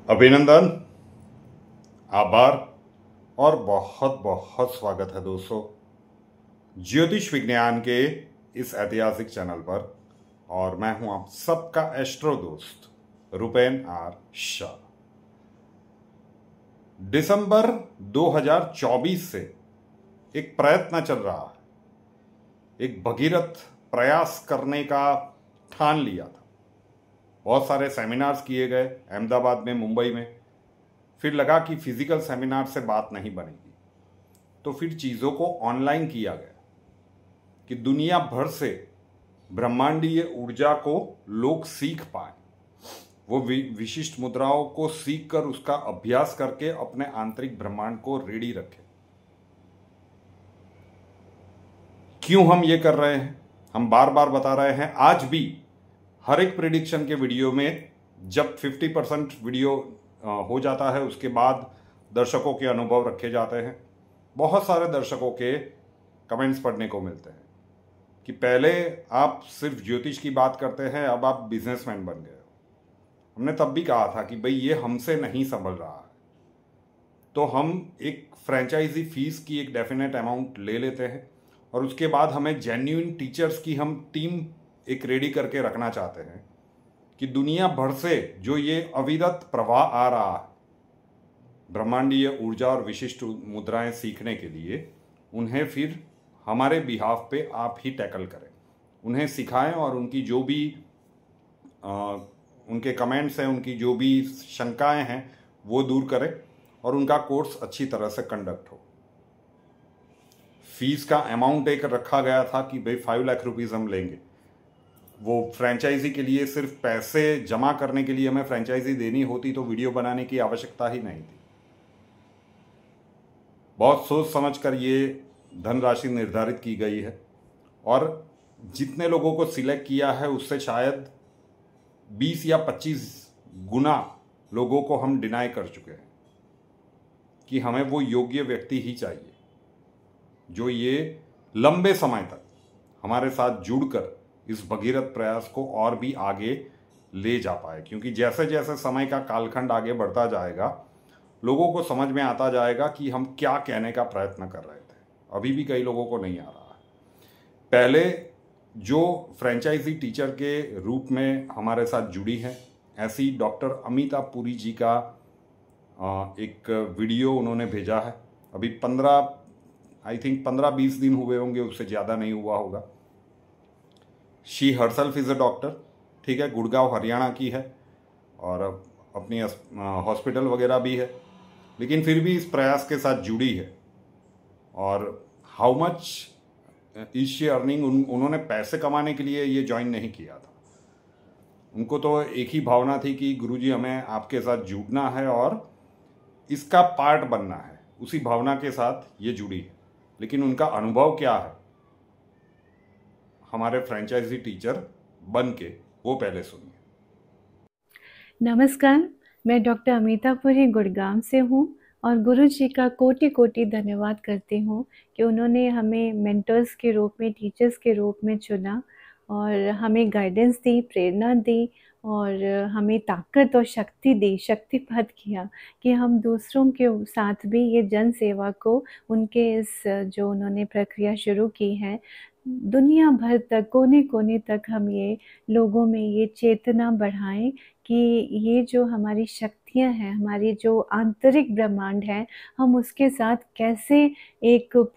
अभिनंदन, आभार और बहुत बहुत स्वागत है दोस्तों ज्योतिष विज्ञान के इस ऐतिहासिक चैनल पर। और मैं हूं आप सबका एस्ट्रो दोस्त रुपेन आर शाह। दिसंबर 2024 से एक प्रयत्न चल रहा है, एक भगीरथ प्रयास करने का ठान लिया था। बहुत सारे सेमिनार्स किए गए अहमदाबाद में, मुंबई में। फिर लगा कि फिजिकल सेमिनार से बात नहीं बनेगी, तो फिर चीज़ों को ऑनलाइन किया गया कि दुनिया भर से ब्रह्मांडीय ऊर्जा को लोग सीख पाए, वो विशिष्ट मुद्राओं को सीख कर उसका अभ्यास करके अपने आंतरिक ब्रह्मांड को रेडी रखें। क्यों हम ये कर रहे हैं? हम बार बार बता रहे हैं। आज भी हर एक प्रेडिक्शन के वीडियो में जब 50% वीडियो हो जाता है, उसके बाद दर्शकों के अनुभव रखे जाते हैं। बहुत सारे दर्शकों के कमेंट्स पढ़ने को मिलते हैं कि पहले आप सिर्फ ज्योतिष की बात करते हैं, अब आप बिजनेसमैन बन गए हो। हमने तब भी कहा था कि भाई ये हमसे नहीं संभल रहा है, तो हम एक फ्रेंचाइजी फीस की एक डेफिनेट अमाउंट ले लेते हैं और उसके बाद हमें जेन्युइन टीचर्स की हम टीम एक रेडी करके रखना चाहते हैं कि दुनिया भर से जो ये अविरत प्रवाह आ रहा है ब्रह्मांडीय ऊर्जा और विशिष्ट मुद्राएं सीखने के लिए, उन्हें फिर हमारे बिहाफ पे आप ही टैकल करें, उन्हें सिखाएं और उनकी जो भी उनके कमेंट्स हैं, उनकी जो भी शंकाएं हैं वो दूर करें और उनका कोर्स अच्छी तरह से कंडक्ट हो। फीस का अमाउंट एक रखा गया था कि भाई 5 लाख रुपीज़ हम लेंगे। वो फ्रेंचाइजी के लिए सिर्फ पैसे जमा करने के लिए हमें फ्रेंचाइजी देनी होती तो वीडियो बनाने की आवश्यकता ही नहीं थी। बहुत सोच समझ कर ये धनराशि निर्धारित की गई है और जितने लोगों को सिलेक्ट किया है उससे शायद 20 या 25 गुना लोगों को हम डिनाई कर चुके हैं कि हमें वो योग्य व्यक्ति ही चाहिए जो ये लंबे समय तक हमारे साथ जुड़कर इस भगीरथ प्रयास को और भी आगे ले जा पाए। क्योंकि जैसे जैसे समय का कालखंड आगे बढ़ता जाएगा, लोगों को समझ में आता जाएगा कि हम क्या कहने का प्रयत्न कर रहे थे। अभी भी कई लोगों को नहीं आ रहा है। पहले जो फ्रेंचाइजी टीचर के रूप में हमारे साथ जुड़ी है, ऐसी डॉक्टर अमिता पुरी जी का एक वीडियो उन्होंने भेजा है। अभी 15-20 दिन हुए होंगे, उससे ज़्यादा नहीं हुआ होगा। She herself is a doctor, ठीक है, गुड़गांव हरियाणा की है और अपनी हॉस्पिटल वगैरह भी है, लेकिन फिर भी इस प्रयास के साथ जुड़ी है। और how much is she earning, उन्होंने पैसे कमाने के लिए ये ज्वाइन नहीं किया था। उनको तो एक ही भावना थी कि गुरुजी हमें आपके साथ जुड़ना है और इसका पार्ट बनना है। उसी भावना के साथ ये जुड़ी है। लेकिन उनका अनुभव क्या है हमारे फ्रेंचाइजी टीचर बन के, वो पहले सुनिए। नमस्कार, मैं डॉक्टर अमिता पुरी गुड़गांव से हूँ और गुरु जी का कोटि कोटि धन्यवाद करती हूँ कि उन्होंने हमें मेंटर्स के रूप में, टीचर्स के रूप में चुना और हमें गाइडेंस दी, प्रेरणा दी और हमें ताकत और शक्ति दी, शक्तिपात किया कि हम दूसरों के साथ भी ये जन सेवा को, उनके इस जो उन्होंने प्रक्रिया शुरू की है, दुनिया भर तक, कोने कोने तक हम ये लोगों में ये चेतना बढ़ाएं कि ये जो हमारी शक्तियाँ हैं, हमारी जो आंतरिक ब्रह्मांड है, हम उसके साथ कैसे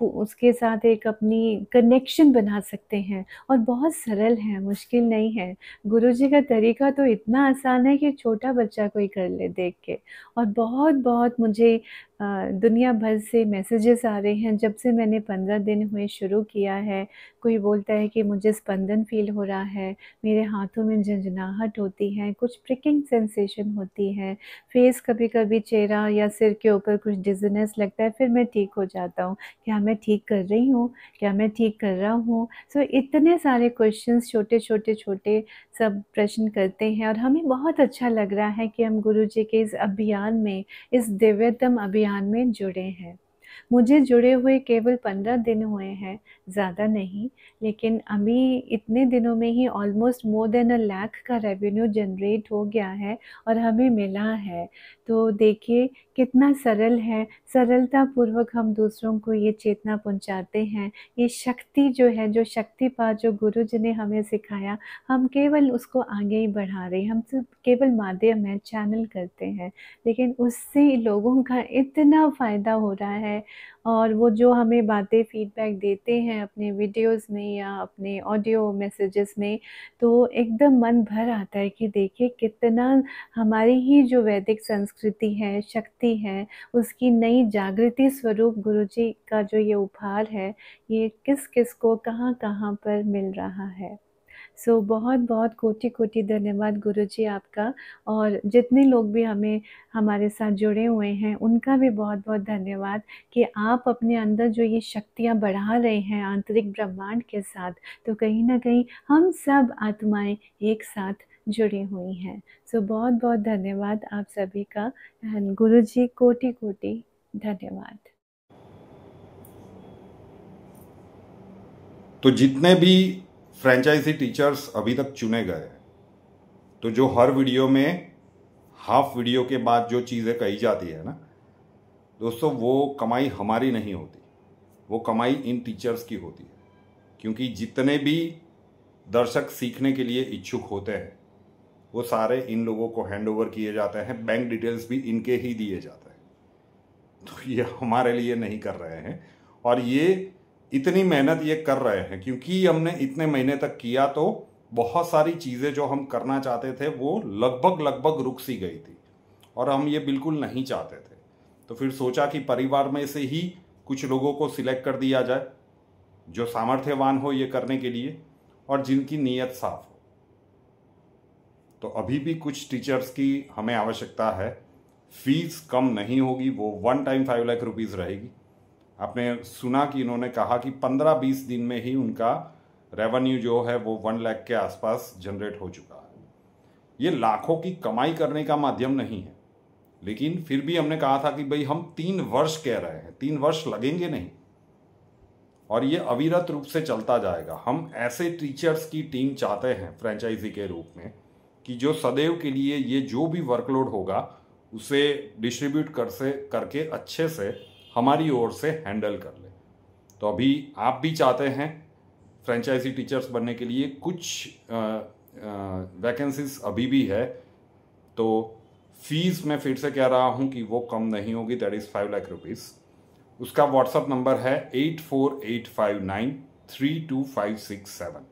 उसके साथ एक अपनी कनेक्शन बना सकते हैं। और बहुत सरल है, मुश्किल नहीं है। गुरुजी का तरीका तो इतना आसान है कि छोटा बच्चा कोई कर ले देख के। और बहुत बहुत मुझे दुनिया भर से मैसेजेस आ रहे हैं जब से मैंने 15 दिन हुए शुरू किया है। कोई बोलता है कि मुझे स्पंदन फ़ील हो रहा है, मेरे हाथों में झंझनाहट होती है, कुछ प्रिकिंग सेंसेशन होती है, फेस कभी-कभी चेहरा या सिर के ऊपर कुछ डिज़ीनेस लगता है, फिर मैं ठीक हो जाता हूँ। क्या मैं ठीक कर रही हूँ? क्या मैं ठीक कर रहा हूँ? सो इतने सारे क्वेश्चंस, छोटे-छोटे सब प्रश्न करते हैं और हमें बहुत अच्छा लग रहा है कि हम गुरुजी के इस अभियान में, इस दिव्यतम अभियान में जुड़े हैं। मुझे जुड़े हुए केवल 15 दिन हुए हैं, ज़्यादा नहीं, लेकिन अभी इतने दिनों में ही ऑलमोस्ट मोर देन 1 लाख का रेवेन्यू जनरेट हो गया है और हमें मिला है। तो देखिए कितना सरल है, सरलतापूर्वक हम दूसरों को ये चेतना पहुँचाते हैं। ये शक्ति जो है, जो शक्तिपात जो गुरु जी ने हमें सिखाया, हम केवल उसको आगे ही बढ़ा रहे हैं। हम सिर्फ केवल माध्यम हैं, चैनल करते हैं, लेकिन उससे लोगों का इतना फ़ायदा हो रहा है। और वो जो हमें बातें फीडबैक देते हैं अपने वीडियोज़ में या अपने ऑडियो मैसेजेस में, तो एकदम मन भर आता है कि देखिए कितना हमारी ही जो वैदिक संस्कृति है, शक्ति है, उसकी नई जागृति स्वरूप गुरुजी का जो ये उपहार है, ये किस-किस को कहाँ-कहाँ पर मिल रहा है। सो बहुत-बहुत कोटि-कोटि धन्यवाद गुरुजी आपका, और जितने लोग भी हमारे साथ जुड़े हुए हैं, उनका भी बहुत-बहुत धन्यवाद कि आप अपने अंदर जो ये शक्तियाँ बढ़ा रहे हैं आंतरिक ब्रह्मांड के साथ, तो कहीं न कहीं हम सब आत्माएँ एक साथ जुड़ी हुई हैं। सो बहुत-बहुत धन्यवाद आप सभी का, एंड गुरुजी कोटि-कोटि धन्यवाद। तो जितने भी फ्रेंचाइजी टीचर्स अभी तक चुने गए, तो जो हर वीडियो में हाफ वीडियो के बाद जो चीज़ें कही जाती है ना दोस्तों, वो कमाई हमारी नहीं होती, वो कमाई इन टीचर्स की होती है। क्योंकि जितने भी दर्शक सीखने के लिए इच्छुक होते हैं, वो सारे इन लोगों को हैंड ओवर किए जाते हैं, बैंक डिटेल्स भी इनके ही दिए जाते हैं। तो ये हमारे लिए नहीं कर रहे हैं, और ये इतनी मेहनत ये कर रहे हैं क्योंकि हमने इतने महीने तक किया, तो बहुत सारी चीज़ें जो हम करना चाहते थे वो लगभग रुक सी गई थी, और हम ये बिल्कुल नहीं चाहते थे। तो फिर सोचा कि परिवार में से ही कुछ लोगों को सिलेक्ट कर दिया जाए जो सामर्थ्यवान हो ये करने के लिए और जिनकी नीयत साफ हो। तो अभी भी कुछ टीचर्स की हमें आवश्यकता है। फीस कम नहीं होगी, वो 1 टाइम 5 लाख रुपीज़ रहेगी। आपने सुना कि इन्होंने कहा कि 15-20 दिन में ही उनका रेवेन्यू जो है वो 1 लाख के आसपास जनरेट हो चुका है। ये लाखों की कमाई करने का माध्यम नहीं है, लेकिन फिर भी हमने कहा था कि भाई हम 3 वर्ष कह रहे हैं, 3 वर्ष लगेंगे नहीं, और ये अविरत रूप से चलता जाएगा। हम ऐसे टीचर्स की टीम चाहते हैं फ्रेंचाइजी के रूप में कि जो सदैव के लिए ये जो भी वर्कलोड होगा उसे डिस्ट्रीब्यूट करके अच्छे से हमारी ओर से हैंडल कर ले। तो अभी आप भी चाहते हैं फ्रेंचाइजी टीचर्स बनने के लिए, कुछ वैकेंसीज अभी भी है। तो फीस मैं फिर से कह रहा हूं कि वो कम नहीं होगी, दैट इज़ 5 लाख रुपीज़। उसका व्हाट्सअप नंबर है 8485932567,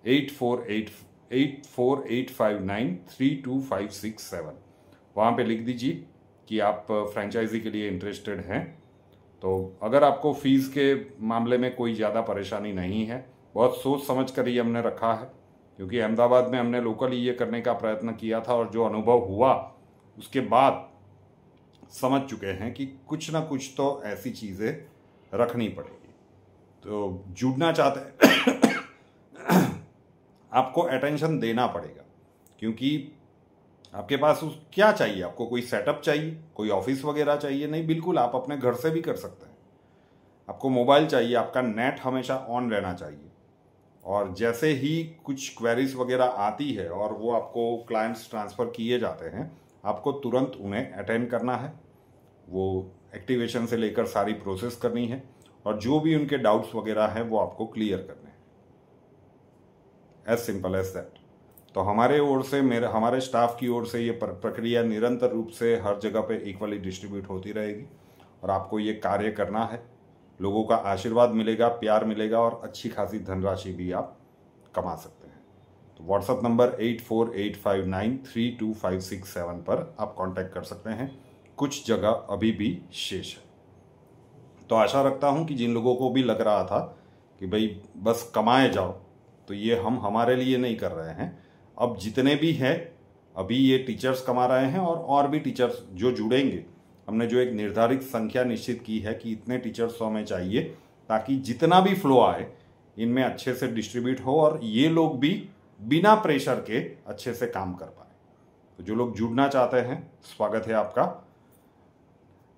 8485932567। वहाँ पे लिख दीजिए कि आप फ्रेंचाइजी के लिए इंटरेस्टेड हैं। तो अगर आपको फीस के मामले में कोई ज़्यादा परेशानी नहीं है, बहुत सोच समझ कर ही हमने रखा है, क्योंकि अहमदाबाद में हमने लोकली ये करने का प्रयत्न किया था, और जो अनुभव हुआ उसके बाद समझ चुके हैं कि कुछ ना कुछ तो ऐसी चीज़ें रखनी पड़ेगी। तो जुड़ना चाहते हैं आपको अटेंशन देना पड़ेगा, क्योंकि आपके पास क्या चाहिए, आपको कोई सेटअप चाहिए, कोई ऑफिस वगैरह चाहिए? नहीं, बिल्कुल आप अपने घर से भी कर सकते हैं। आपको मोबाइल चाहिए, आपका नेट हमेशा ऑन रहना चाहिए, और जैसे ही कुछ क्वेरीज वगैरह आती है और वो आपको क्लाइंट्स ट्रांसफ़र किए जाते हैं, आपको तुरंत उन्हें अटेंड करना है, वो एक्टिवेशन से लेकर सारी प्रोसेस करनी है, और जो भी उनके डाउट्स वगैरह हैं वो आपको क्लियर करने हैं। As simple as that. तो हमारे ओर से, हमारे स्टाफ की ओर से ये प्रक्रिया निरंतर रूप से हर जगह पे इक्वली डिस्ट्रीब्यूट होती रहेगी, और आपको ये कार्य करना है। लोगों का आशीर्वाद मिलेगा, प्यार मिलेगा, और अच्छी खासी धनराशि भी आप कमा सकते हैं। तो व्हाट्सअप नंबर 8485932567 पर आप कांटेक्ट कर सकते हैं। कुछ जगह अभी भी शेष है। तो आशा रखता हूं कि जिन लोगों को भी लग रहा था कि भाई बस कमाए जाओ, तो ये हम हमारे लिए नहीं कर रहे हैं। अब जितने भी हैं, अभी ये टीचर्स कमा रहे हैं, और भी टीचर्स जो जुड़ेंगे, हमने जो एक निर्धारित संख्या निश्चित की है कि इतने टीचर्स तो हमें चाहिए, ताकि जितना भी फ्लो आए इनमें अच्छे से डिस्ट्रीब्यूट हो, और ये लोग भी बिना प्रेशर के अच्छे से काम कर पाए। तो जो लोग जुड़ना चाहते हैं, स्वागत है आपका।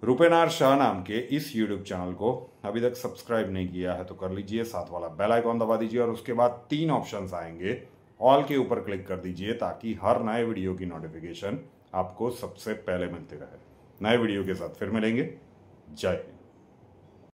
रुपेनार शाह नाम के इस यूट्यूब चैनल को अभी तक सब्सक्राइब नहीं किया है तो कर लीजिए, साथ वाला बेल आइकॉन दबा दीजिए और उसके बाद 3 ऑप्शंस आएंगे, ऑल के ऊपर क्लिक कर दीजिए ताकि हर नए वीडियो की नोटिफिकेशन आपको सबसे पहले मिलती रहे। नए वीडियो के साथ फिर मिलेंगे। जय हिंद।